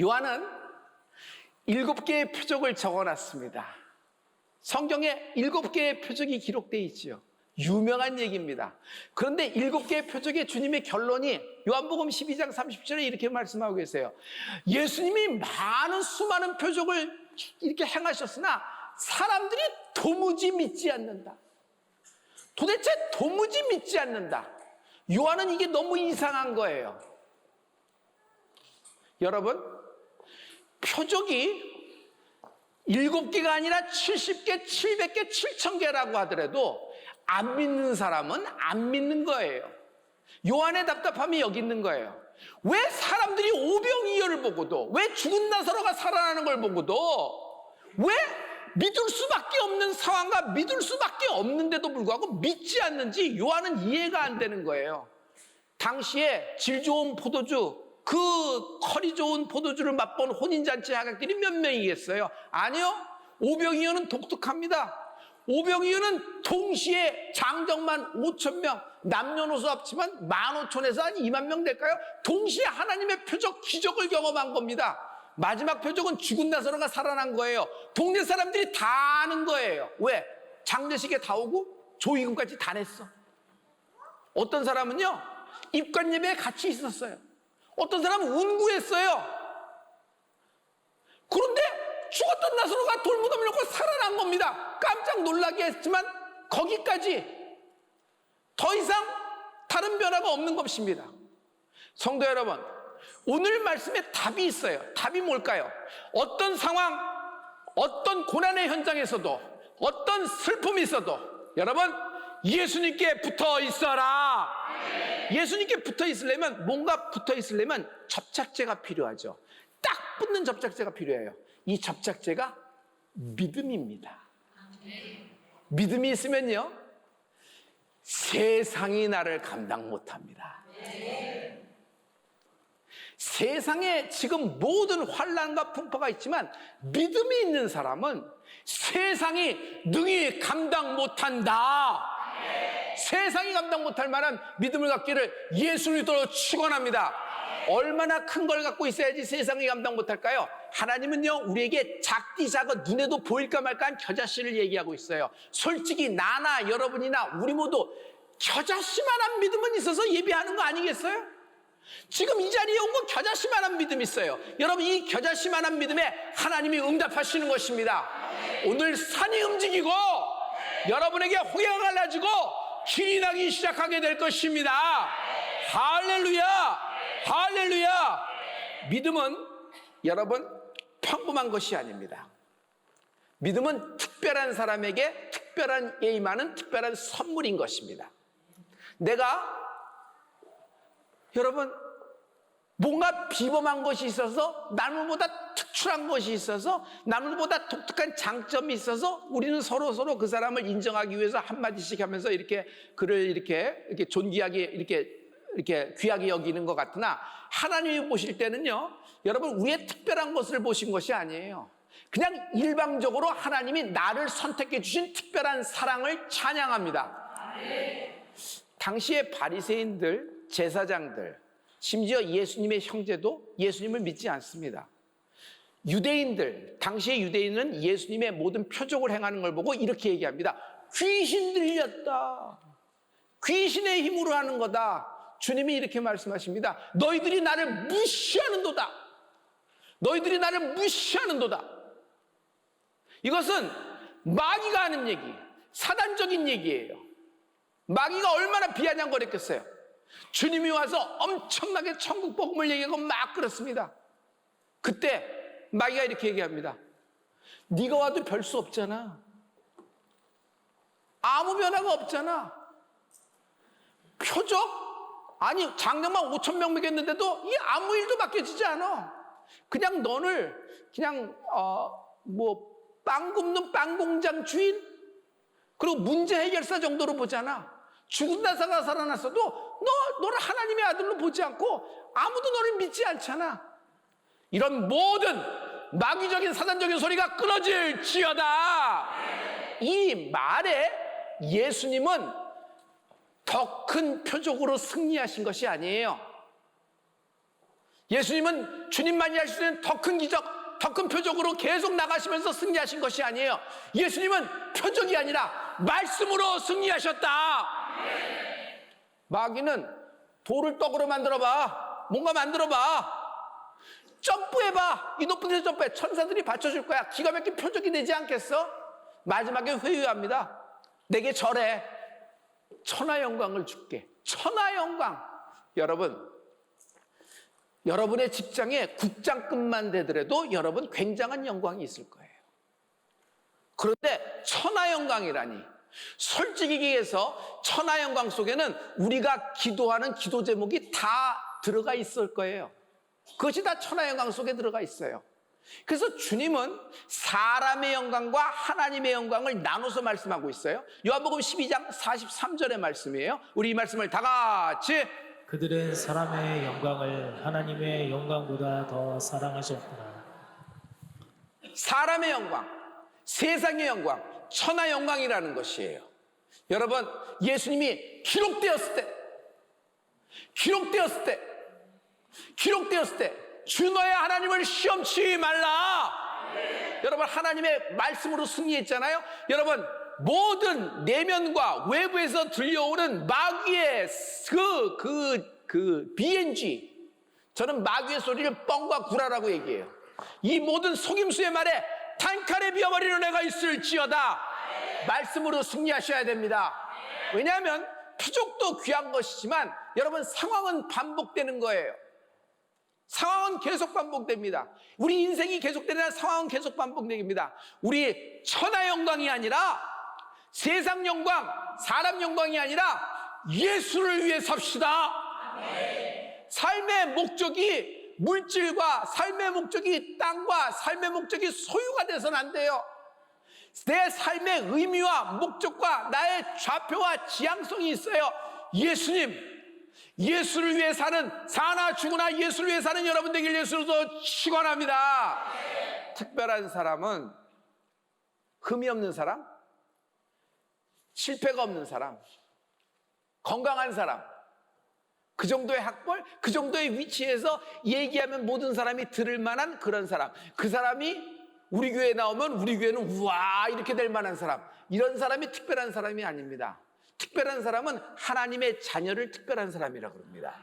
요한은 7개의 표적을 적어놨습니다. 성경에 7개의 표적이 기록되어 있죠. 유명한 얘기입니다. 그런데 7개의 표적의 주님의 결론이 요한복음 12장 30절에 이렇게 말씀하고 계세요. 예수님이 수많은 표적을 이렇게 행하셨으나 사람들이 도무지 믿지 않는다. 도대체 도무지 믿지 않는다. 요한은 이게 너무 이상한 거예요. 여러분, 표적이 7개가 아니라 70개, 700개, 7000개라고 하더라도 안 믿는 사람은 안 믿는 거예요. 요한의 답답함이 여기 있는 거예요. 왜 사람들이 오병이어를 보고도, 왜 죽은 나사로가 살아나는 걸 보고도, 왜 믿을 수밖에 없는 상황과 믿을 수밖에 없는데도 불구하고 믿지 않는지 요한은 이해가 안 되는 거예요. 당시에 질 좋은 포도주, 그 커리 좋은 포도주를 맛본 혼인잔치 하객들이 몇 명이겠어요? 아니요. 오병이어는 독특합니다. 오병이어는 동시에 장정만 5,000명, 남녀노소 합치면 15,000에서 한 2만 명 될까요? 동시에 하나님의 표적, 기적을 경험한 겁니다. 마지막 표적은 죽은 나사로가 살아난 거예요. 동네 사람들이 다 아는 거예요. 왜? 장례식에 다 오고 조의금까지 다 냈어. 어떤 사람은요, 입관 예배에 같이 있었어요. 어떤 사람은 운구했어요. 그런데 죽었던 나사로가 돌무덤을 놓고 살아난 겁니다. 깜짝 놀라게 했지만 거기까지, 더 이상 다른 변화가 없는 것입니다. 성도 여러분, 오늘 말씀에 답이 있어요. 답이 뭘까요? 어떤 상황, 어떤 고난의 현장에서도, 어떤 슬픔이 있어도 여러분, 예수님께 붙어 있어라. 예수님께 붙어 있으려면, 뭔가 붙어 있으려면 접착제가 필요하죠. 딱 붙는 접착제가 필요해요. 이 접착제가 믿음입니다. 믿음이 있으면요, 세상이 나를 감당 못합니다. 세상에 지금 모든 환난과 풍파가 있지만 믿음이 있는 사람은 세상이 능히 감당 못한다. 세상이 감당 못할 만한 믿음을 갖기를 예수 그리스도로 축원합니다. 얼마나 큰 걸 갖고 있어야지 세상이 감당 못할까요? 하나님은요, 우리에게 작디 작은 눈에도 보일까 말까한 겨자씨를 얘기하고 있어요. 솔직히 나나 여러분이나 우리 모두 겨자씨만한 믿음은 있어서 예배하는 거 아니겠어요? 지금 이 자리에 온 건 겨자씨만한 믿음이 있어요. 여러분, 이 겨자씨만한 믿음에 하나님이 응답하시는 것입니다. 오늘 산이 움직이고 여러분에게 홍해가 갈라지고 길이 나기 시작하게 될 것입니다. 할렐루야! 할렐루야! 믿음은 여러분 평범한 것이 아닙니다. 믿음은 특별한 사람에게 특별한 예임하는 특별한 선물인 것입니다. 내가 여러분 뭔가 비범한 것이 있어서, 남들보다 특출한 것이 있어서, 남들보다 독특한 장점이 있어서 우리는 서로 그 사람을 인정하기 위해서 한마디씩 하면서 이렇게 그를 이렇게 존귀하게 이렇게 귀하게 여기는 것 같으나, 하나님이 보실 때는요, 여러분 우리의 특별한 것을 보신 것이 아니에요. 그냥 일방적으로 하나님이 나를 선택해 주신 특별한 사랑을 찬양합니다. 당시의 바리새인들, 제사장들, 심지어 예수님의 형제도 예수님을 믿지 않습니다. 유대인들, 당시의 유대인은 예수님의 모든 표적을 행하는 걸 보고 이렇게 얘기합니다. 귀신 들렸다. 귀신의 힘으로 하는 거다. 주님이 이렇게 말씀하십니다. 너희들이 나를 무시하는도다. 너희들이 나를 무시하는도다. 이것은 마귀가 하는 얘기, 사단적인 얘기예요. 마귀가 얼마나 비아냥거렸겠어요. 주님이 와서 엄청나게 천국 복음을 얘기하고 막 그렇습니다. 그때 마귀가 이렇게 얘기합니다. 네가 와도 별 수 없잖아. 아무 변화가 없잖아. 표적? 아니, 장정만 5,000명 먹였는데도 이 아무 일도 바뀌어지지 않아. 그냥 너를 그냥 빵 굽는 빵 공장 주인, 그리고 문제 해결사 정도로 보잖아. 죽은 나사가 살아났어도 너를 하나님의 아들로 보지 않고 아무도 너를 믿지 않잖아. 이런 모든 마귀적인 사단적인 소리가 끊어질지어다. 이 말에 예수님은 더 큰 표적으로 승리하신 것이 아니에요. 예수님은 주님만이 할 수 있는 더 큰 기적, 더 큰 표적으로 계속 나가시면서 승리하신 것이 아니에요. 예수님은 표적이 아니라 말씀으로 승리하셨다. 마귀는 돌을 떡으로 만들어봐, 뭔가 만들어봐, 점프해봐, 이 높은 데서 점프해, 천사들이 받쳐줄 거야. 기가 막힌 표적이 되지 않겠어? 마지막에 회유합니다. 내게 절해, 천하 영광을 줄게. 천하 영광. 여러분, 여러분의 직장에 국장급만 되더라도 여러분 굉장한 영광이 있을 거예요. 그런데 천하 영광이라니, 솔직히 얘기해서 천하 영광 속에는 우리가 기도하는 기도 제목이 다 들어가 있을 거예요. 그것이 다 천하 영광 속에 들어가 있어요. 그래서 주님은 사람의 영광과 하나님의 영광을 나눠서 말씀하고 있어요. 요한복음 12장 43절의 말씀이에요. 우리 이 말씀을 다 같이. 그들은 사람의 영광을 하나님의 영광보다 더 사랑하셨구나. 사람의 영광, 세상의 영광, 천하 영광이라는 것이에요. 여러분, 예수님이 기록되었을 때 주 너의 하나님을 시험치 말라. 여러분, 하나님의 말씀으로 승리했잖아요. 여러분, 모든 내면과 외부에서 들려오는 마귀의 BNG, 저는 마귀의 소리를 뻥과 구라라고 얘기해요. 이 모든 속임수의 말에 단칼에 비어버리는 애가 있을지어다. 말씀으로 승리하셔야 됩니다. 왜냐하면 표적도 귀한 것이지만 여러분, 상황은 반복되는 거예요. 상황은 계속 반복됩니다. 우리 인생이 계속되는 상황은 계속 반복됩니다. 우리 천하 영광이 아니라, 세상 영광, 사람 영광이 아니라 예수를 위해 삽시다. 삶의 목적이 물질과 삶의 목적이 땅과 삶의 목적이 소유가 돼서는 안 돼요. 내 삶의 의미와 목적과 나의 좌표와 지향성이 있어요. 예수님, 예수를 위해 사는, 사나 죽으나 예수를 위해 사는 여러분 되길 예수로서 축원합니다. 특별한 사람은 흠이 없는 사람, 실패가 없는 사람, 건강한 사람, 그 정도의 학벌, 그 정도의 위치에서 얘기하면 모든 사람이 들을 만한 그런 사람, 그 사람이 우리 교회에 나오면 우리 교회는 우와 이렇게 될 만한 사람, 이런 사람이 특별한 사람이 아닙니다. 특별한 사람은 하나님의 자녀를 특별한 사람이라고 그럽니다.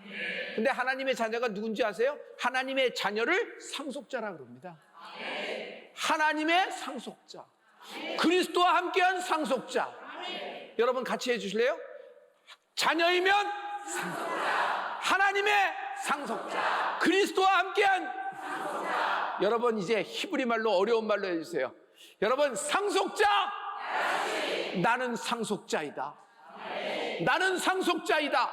근데 하나님의 자녀가 누군지 아세요? 하나님의 자녀를 상속자라고 그럽니다. 하나님의 상속자, 그리스도와 함께한 상속자. 여러분 같이 해주실래요? 자녀이면 상속자, 하나님의 상속자, 그리스도와 함께한 상속자. 여러분 이제 히브리 말로, 어려운 말로 해주세요. 여러분, 상속자, 나는 상속자이다. 나는 상속자이다.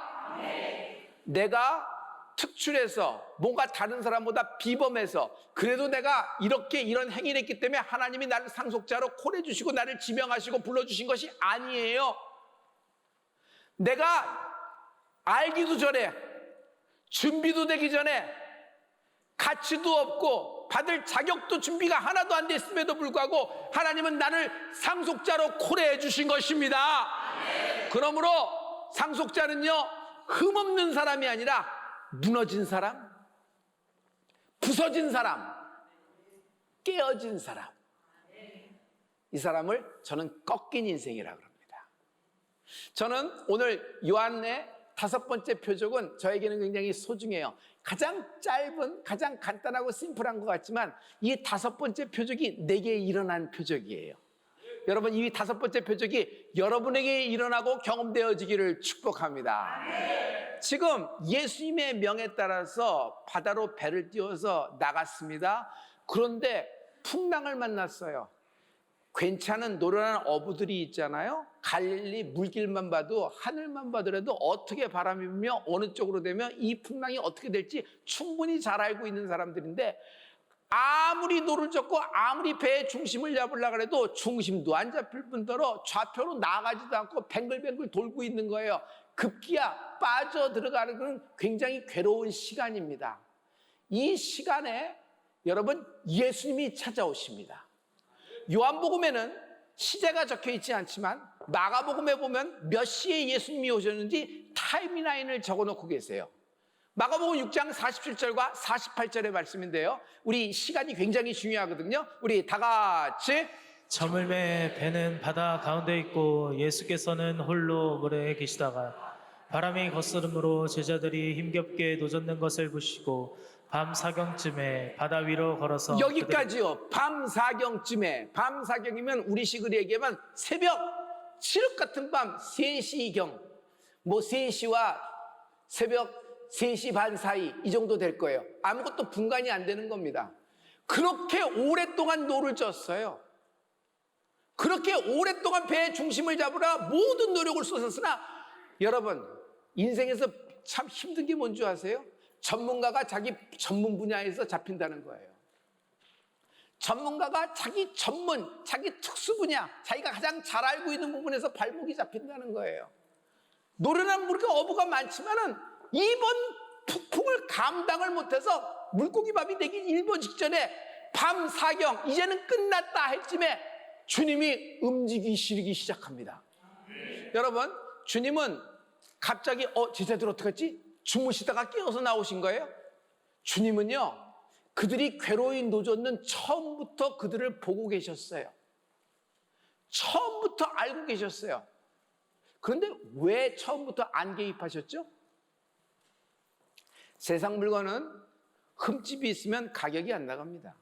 내가 특출해서 뭔가 다른 사람보다 비범해서 그래도 내가 이렇게 이런 행위를 했기 때문에 하나님이 나를 상속자로 콜해주시고 나를 지명하시고 불러주신 것이 아니에요. 내가 알기도 전에, 준비도 되기 전에, 가치도 없고 받을 자격도 준비가 하나도 안 됐음에도 불구하고 하나님은 나를 상속자로 콜해 주신 것입니다. 그러므로 상속자는요, 흠없는 사람이 아니라 무너진 사람, 부서진 사람, 깨어진 사람, 이 사람을 저는 꺾인 인생이라고 합니다. 저는 오늘 요한의 5번째 표적은 저에게는 굉장히 소중해요. 가장 짧은, 가장 간단하고 심플한 것 같지만 이 5번째 표적이 내게 일어난 표적이에요. 여러분, 이 5번째 표적이 여러분에게 일어나고 경험되어지기를 축복합니다. 지금 예수님의 명에 따라서 바다로 배를 띄워서 나갔습니다. 그런데 풍랑을 만났어요. 괜찮은 노련한 어부들이 있잖아요. 갈릴리 물길만 봐도, 하늘만 봐더라도 어떻게 바람이 불며 어느 쪽으로 되면 이 풍랑이 어떻게 될지 충분히 잘 알고 있는 사람들인데, 아무리 노를 젓고 아무리 배의 중심을 잡으려고 해도 중심도 안 잡힐 뿐더러 좌표로 나가지도 않고 뱅글뱅글 돌고 있는 거예요. 급기야 빠져 들어가는 건 굉장히 괴로운 시간입니다. 이 시간에 여러분, 예수님이 찾아오십니다. 요한복음에는 시제가 적혀 있지 않지만 마가복음에 보면 몇 시에 예수님이 오셨는지 타임라인을 적어놓고 계세요. 마가복음 6장 47절과 48절의 말씀인데요. 우리 시간이 굉장히 중요하거든요. 우리 다 같이 저물매 배는 바다 가운데 있고 예수께서는 홀로 물에 계시다가 바람이 거스름으로 제자들이 힘겹게 노젓는 것을 보시고 밤 사경쯤에 바다 위로 걸어서 여기까지요. 밤 사경쯤에, 밤 사경이면 우리식으로 얘기하면 새벽 칠흑 같은 밤 3시경, 뭐 3시와 새벽 3시 반 사이 이 정도 될 거예요. 아무것도 분간이 안 되는 겁니다. 그렇게 오랫동안 노를 졌어요. 그렇게 오랫동안 배의 중심을 잡으라 모든 노력을 쏟았으나 여러분, 인생에서 참 힘든 게 뭔지 아세요? 전문가가 자기 전문 분야에서 잡힌다는 거예요. 전문가가 자기 전문, 자기 특수 분야, 자기가 가장 잘 알고 있는 부분에서 발목이 잡힌다는 거예요. 노련한 물가 어부가 많지만은 이번 폭풍을 감당을 못해서 물고기밥이 되기 일보 직전에 밤 사경, 이제는 끝났다 할 쯤에 주님이 움직이시기 시작합니다. 여러분, 주님은 갑자기 제자들 어떡하지? 주무시다가 깨어서 나오신 거예요? 주님은요, 그들이 괴로이 노젓는 처음부터 그들을 보고 계셨어요. 처음부터 알고 계셨어요. 그런데 왜 처음부터 안 개입하셨죠? 세상 물건은 흠집이 있으면 가격이 안 나갑니다.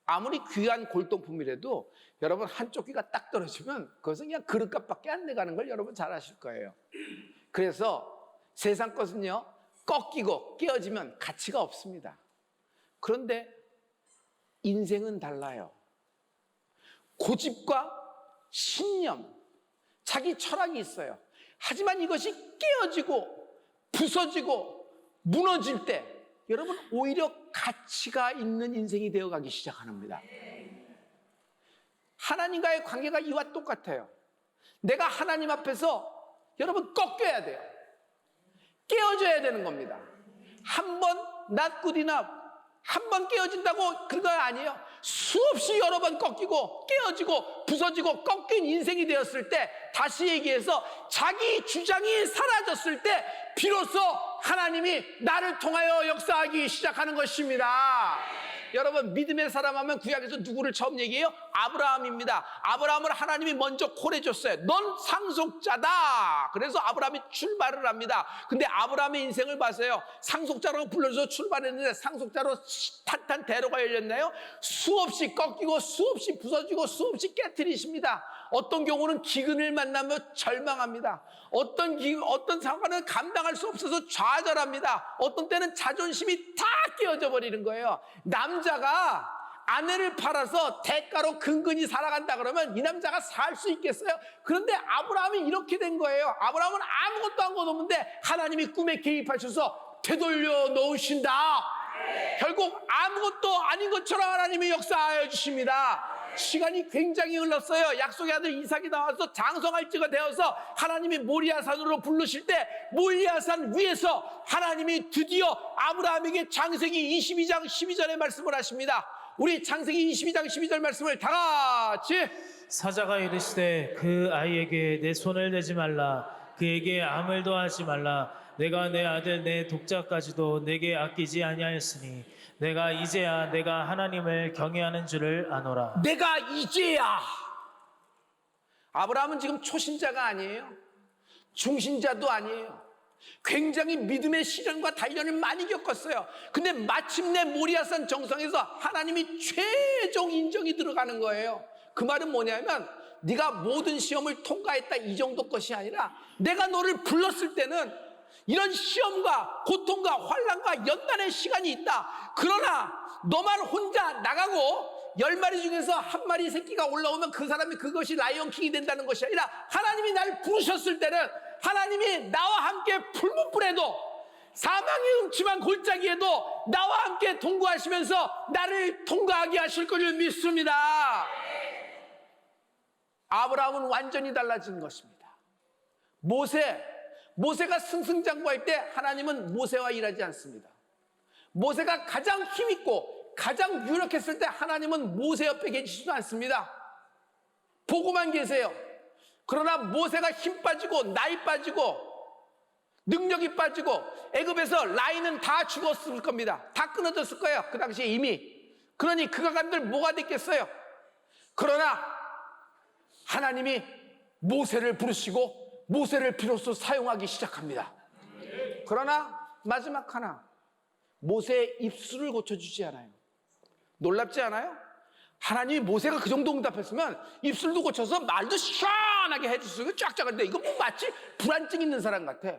아무리 귀한 골동품이라도 여러분 한쪽 귀가 딱 떨어지면 그것은 그냥 그릇값밖에 안 돼가는 걸 여러분 잘 아실 거예요. 그래서 세상 것은요, 꺾이고 깨어지면 가치가 없습니다. 그런데 인생은 달라요. 고집과 신념, 자기 철학이 있어요. 하지만 이것이 깨어지고 부서지고 무너질 때 여러분 오히려 가치가 있는 인생이 되어가기 시작합니다. 하나님과의 관계가 이와 똑같아요. 내가 하나님 앞에서 여러분 꺾여야 돼요. 깨어져야 되는 겁니다. 한 번 not good enough, 한 번 깨어진다고 그거 아니에요. 수없이 여러 번 꺾이고 깨어지고 부서지고 꺾인 인생이 되었을 때, 다시 얘기해서 자기 주장이 사라졌을 때 비로소 하나님이 나를 통하여 역사하기 시작하는 것입니다. 여러분, 믿음의 사람 하면 구약에서 누구를 처음 얘기해요? 아브라함입니다. 아브라함을 하나님이 먼저 콜해줬어요. 넌 상속자다. 그래서 아브라함이 출발을 합니다. 근데 아브라함의 인생을 봐서요, 상속자라고 불러서 출발했는데 상속자로 탄탄대로가 열렸나요? 수없이 꺾이고 수없이 부서지고 수없이 깨트리십니다. 어떤 경우는 기근을 만나며 절망합니다. 어떤 상황은 감당할 수 없어서 좌절합니다. 어떤 때는 자존심이 다 깨어져 버리는 거예요. 남자가 아내를 팔아서 대가로 근근히 살아간다 그러면 이 남자가 살 수 있겠어요? 그런데 아브라함이 이렇게 된 거예요. 아브라함은 아무것도 한 것 없는데 하나님이 꿈에 개입하셔서 되돌려 놓으신다. 결국 아무것도 아닌 것처럼 하나님이 역사하여 주십니다. 시간이 굉장히 흘렀어요. 약속의 아들 이삭이 나와서 장성할지가 되어서 하나님이 모리아산으로 부르실 때 모리아산 위에서 하나님이 드디어 아브라함에게 창세기 22장 12절의 말씀을 하십니다. 우리 창세기 22장 12절 말씀을 다 같이. 사자가 이르시되 그 아이에게 내 손을 대지 말라, 그에게 아무 일도 하지 말라. 내가 내 아들 내 독자까지도 내게 아끼지 아니하였으니 내가 이제야 내가 하나님을 경외하는 줄을 아노라. 내가 이제야. 아브라함은 지금 초신자가 아니에요. 중신자도 아니에요. 굉장히 믿음의 시련과 단련을 많이 겪었어요. 근데 마침내 모리아산 정상에서 하나님이 최종 인정이 들어가는 거예요. 그 말은 뭐냐면 네가 모든 시험을 통과했다 이 정도 것이 아니라 내가 너를 불렀을 때는 이런 시험과 고통과 환난과 연단의 시간이 있다. 그러나 너만 혼자 나가고 10마리 중에서 한 마리 새끼가 올라오면 그 사람이 그것이 라이온킹이 된다는 것이 아니라 하나님이 날 부르셨을 때는 하나님이 나와 함께 풀무불에도 사망의 음침한 골짜기에도 나와 함께 동거하시면서 나를 통과하게 하실 것을 믿습니다. 아브라함은 완전히 달라진 것입니다. 모세가 승승장구할 때 하나님은 모세와 일하지 않습니다. 모세가 가장 힘있고 가장 유력했을 때 하나님은 모세 옆에 계시지도 않습니다. 보고만 계세요. 그러나 모세가 힘 빠지고 나이 빠지고 능력이 빠지고 애굽에서 라인은 다 죽었을 겁니다. 다 끊어졌을 거예요. 그 당시에 이미. 그러니 그가 간들 뭐가 됐겠어요? 그러나 하나님이 모세를 부르시고 모세를 비로소 사용하기 시작합니다. 그러나 마지막 하나, 모세의 입술을 고쳐주지 않아요. 놀랍지 않아요? 하나님이 모세가 그 정도 응답했으면 입술도 고쳐서 말도 시원하게 해줄 수 있고 쫙쫙 하는데 이거 뭐 마치 불안증 있는 사람 같아.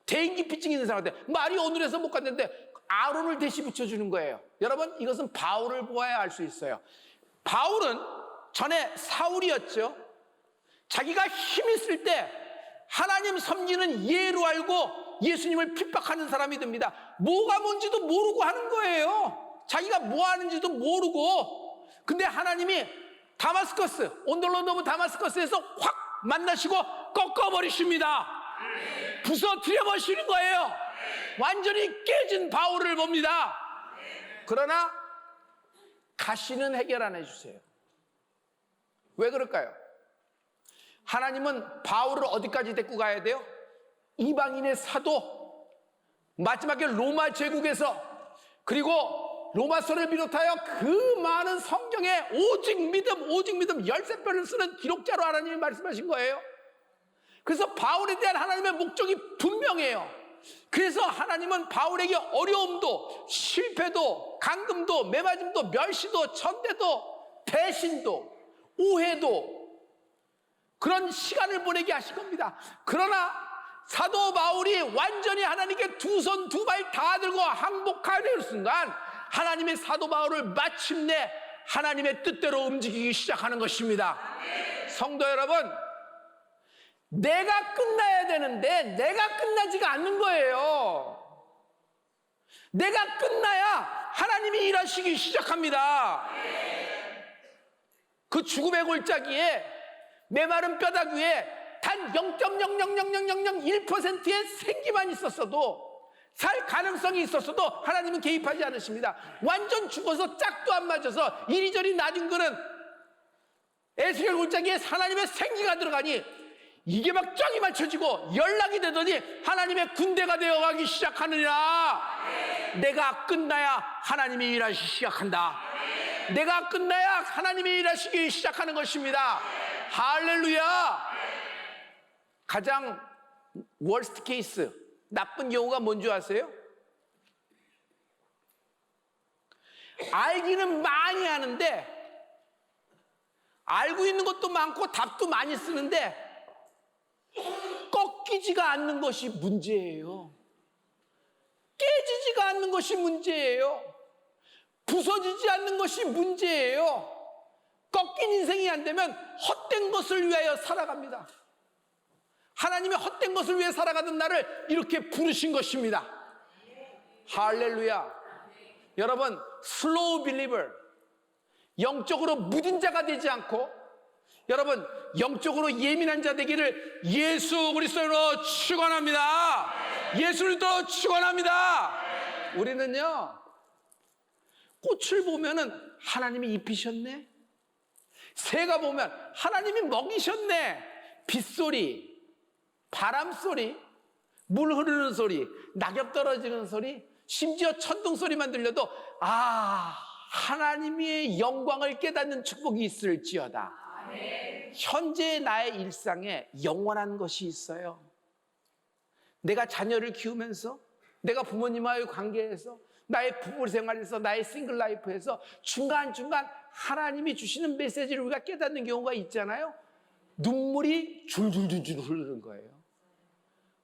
대인기피증 있는 사람 같아. 말이 오늘에서 못 갔는데 아론을 대시 붙여주는 거예요. 여러분, 이것은 바울을 보아야 알 수 있어요. 바울은 전에 사울이었죠. 자기가 힘 있을 때 하나님 섬기는 예로 알고 예수님을 핍박하는 사람이 됩니다. 뭐가 뭔지도 모르고 하는 거예요. 자기가 뭐 하는지도 모르고. 근데 하나님이 다마스커스, 온돌로 오브 다마스커스에서 확 만나시고 꺾어버리십니다. 부서뜨려 버리시는 거예요. 완전히 깨진 바울을 봅니다. 그러나 가시는 해결 안 해주세요. 왜 그럴까요? 하나님은 바울을 어디까지 데리고 가야 돼요? 이방인의 사도, 마지막에 로마 제국에서, 그리고 로마서를 비롯하여 그 많은 성경에 오직 믿음 열쇠뼈를 쓰는 기록자로 하나님이 말씀하신 거예요. 그래서 바울에 대한 하나님의 목적이 분명해요. 그래서 하나님은 바울에게 어려움도, 실패도, 강금도, 매맞음도, 멸시도, 천대도, 배신도, 오해도 그런 시간을 보내게 하신 겁니다. 그러나 사도 바울이 완전히 하나님께 두 손 두 발 다 들고 항복하는 순간 하나님의 사도 바울을 마침내 하나님의 뜻대로 움직이기 시작하는 것입니다. 성도 여러분, 내가 끝나야 되는데 내가 끝나지가 않는 거예요. 내가 끝나야 하나님이 일하시기 시작합니다. 그 죽음의 골짜기에 메마른 뼈다귀 위에 단 0.0000001%의 생기만 있었어도, 살 가능성이 있었어도 하나님은 개입하지 않으십니다. 완전 죽어서 짝도 안 맞아서 이리저리 나뒹 거는 에스겔 골짜기에 하나님의 생기가 들어가니 이게 막 쫙이 맞춰지고 연락이 되더니 하나님의 군대가 되어가기 시작하느니라. 내가 끝나야 하나님이 일하시기 시작한다. 내가 끝나야 하나님이 일하시기 시작하는 것입니다. 할렐루야. 가장 월스트 케이스, 나쁜 경우가 뭔지 아세요? 알기는 많이 하는데, 알고 있는 것도 많고 답도 많이 쓰는데 꺾이지가 않는 것이 문제예요. 깨지지가 않는 것이 문제예요. 부서지지 않는 것이 문제예요. 꺾인 인생이 안 되면 헛된 것을 위하여 살아갑니다. 하나님의 헛된 것을 위해 살아가던 나를 이렇게 부르신 것입니다. 할렐루야. 여러분, 슬로우 빌리버, 영적으로 무딘 자가 되지 않고, 여러분, 영적으로 예민한 자 되기를 예수 그리스도로 축원합니다. 예수 그리스도로 축원합니다. 우리는요, 꽃을 보면은 하나님이 입히셨네, 새가 보면 하나님이 먹이셨네, 빗소리, 바람소리, 물 흐르는 소리, 낙엽 떨어지는 소리, 심지어 천둥 소리만 들려도 하나님의 영광을 깨닫는 축복이 있을지어다. 현재의 나의 일상에 영원한 것이 있어요. 내가 자녀를 키우면서, 내가 부모님과의 관계에서, 나의 부부 생활에서, 나의 싱글 라이프에서 중간중간 하나님이 주시는 메시지를 우리가 깨닫는 경우가 있잖아요. 눈물이 줄줄줄줄 흐르는 거예요.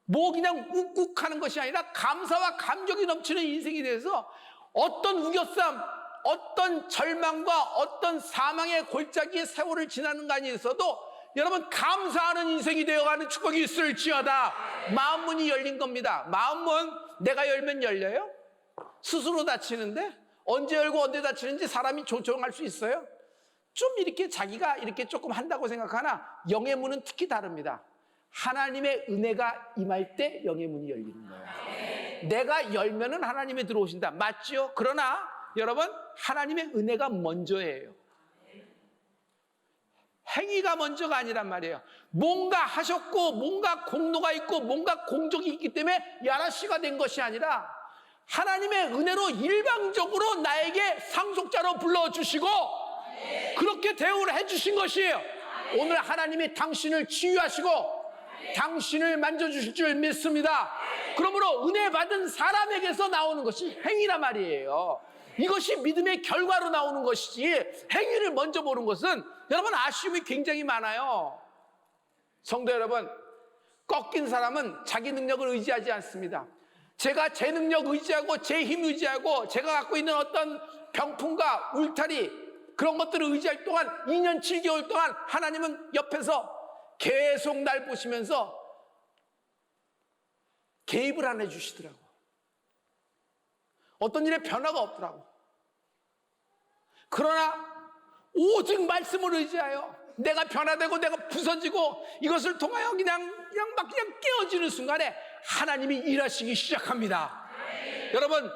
뭐 그냥 욱욱하는 것이 아니라 감사와 감격이 넘치는 인생이 돼서 어떤 우겨쌈, 어떤 절망과 어떤 사망의 골짜기의 세월을 지나는 간이 있어도 여러분 감사하는 인생이 되어가는 축복이 있을지어다. 마음문이 열린 겁니다. 마음문 내가 열면 열려요? 스스로 닫히는데 언제 열고 언제 닫히는지 사람이 조정할 수 있어요? 좀 이렇게 자기가 이렇게 조금 한다고 생각하나 영의 문은 특히 다릅니다. 하나님의 은혜가 임할 때 영의 문이 열리는 거예요. 내가 열면은 하나님이 들어오신다. 맞죠? 그러나 여러분, 하나님의 은혜가 먼저예요. 행위가 먼저가 아니란 말이에요. 뭔가 하셨고 뭔가 공로가 있고 뭔가 공적이 있기 때문에 야라씨가 된 것이 아니라 하나님의 은혜로 일방적으로 나에게 상속자로 불러주시고 그렇게 대우를 해주신 것이에요. 오늘 하나님이 당신을 치유하시고 당신을 만져주실 줄 믿습니다. 그러므로 은혜 받은 사람에게서 나오는 것이 행위란 말이에요. 이것이 믿음의 결과로 나오는 것이지 행위를 먼저 보는 것은 여러분 아쉬움이 굉장히 많아요. 성도 여러분, 꺾인 사람은 자기 능력을 의지하지 않습니다. 제가 제 능력 의지하고 제 힘 의지하고 제가 갖고 있는 어떤 병풍과 울타리 그런 것들을 의지할 동안 2년 7개월 동안 하나님은 옆에서 계속 날 보시면서 개입을 안 해주시더라고. 어떤 일에 변화가 없더라고. 그러나 오직 말씀을 의지하여 내가 변화되고 내가 부서지고 이것을 통하여 그냥 깨어지는 순간에 하나님이 일하시기 시작합니다. 여러분,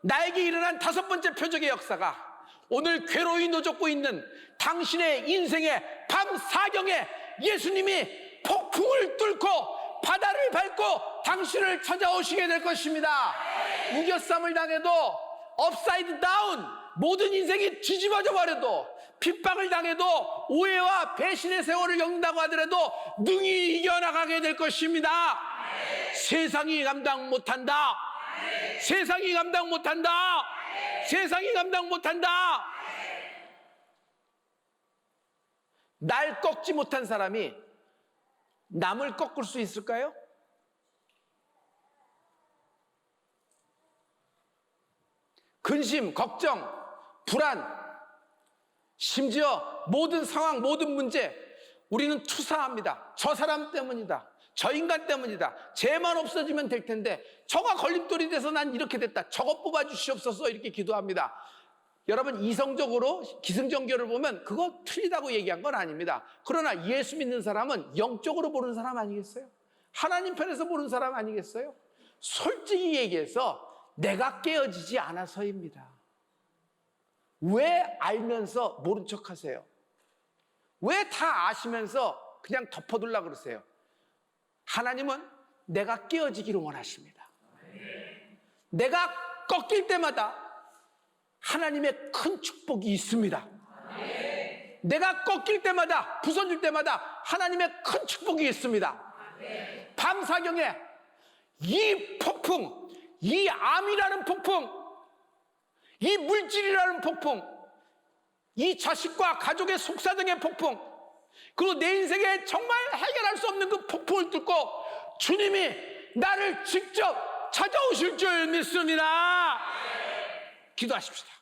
나에게 일어난 5번째 표적의 역사가 오늘 괴로이 노젓고 있는 당신의 인생의 밤 사경에 예수님이 폭풍을 뚫고 바다를 밟고 당신을 찾아오시게 될 것입니다. 우겨쌈을 당해도 업사이드 다운 모든 인생이 뒤집어져 버려도 핍박을 당해도 오해와 배신의 세월을 겪는다고 하더라도 능히 이겨나가게 될 것입니다. 세상이 감당 못한다. 세상이 감당 못한다. 세상이 감당 못한다. 날 꺾지 못한 사람이 남을 꺾을 수 있을까요? 근심, 걱정, 불안, 심지어 모든 상황, 모든 문제 우리는 투사합니다. 저 사람 때문이다. 저 인간 때문이다. 쟤만 없어지면 될 텐데 저가 걸림돌이 돼서 난 이렇게 됐다. 저거 뽑아주시옵소서 이렇게 기도합니다. 여러분 이성적으로 기승전결을 보면 그거 틀리다고 얘기한 건 아닙니다. 그러나 예수 믿는 사람은 영적으로 보는 사람 아니겠어요? 하나님 편에서 보는 사람 아니겠어요? 솔직히 얘기해서 내가 깨어지지 않아서입니다. 왜 알면서 모른 척 하세요? 왜 다 아시면서 그냥 덮어두려고 그러세요? 하나님은 내가 깨어지기를 원하십니다. 내가 꺾일 때마다 하나님의 큰 축복이 있습니다. 내가 꺾일 때마다 부서질 때마다 하나님의 큰 축복이 있습니다. 밤 사경에 이 폭풍, 이 암이라는 폭풍, 이 물질이라는 폭풍, 이 자식과 가족의 속사정의 폭풍, 그리고 내 인생에 정말 해결할 수 없는 그 폭풍을 뚫고 주님이 나를 직접 찾아오실 줄 믿습니다. 기도하십시다.